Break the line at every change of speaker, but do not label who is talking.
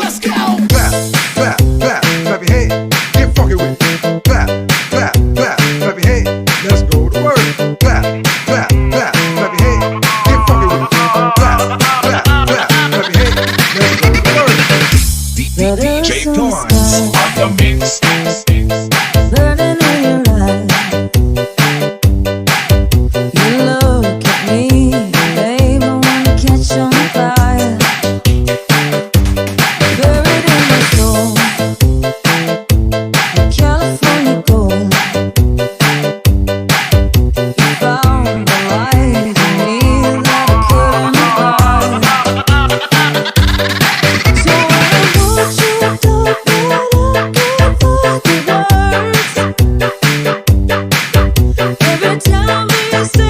let's go.
Clap, clap, clap, clap your hands. Get funky with it. Clap, clap, clap, clap your hands. Let's go to work. Clap, clap, clap, clap your hands. Get funky with it. Clap, clap, clap, clap your hands. Let's go to work.
DJ Torrance on the mix.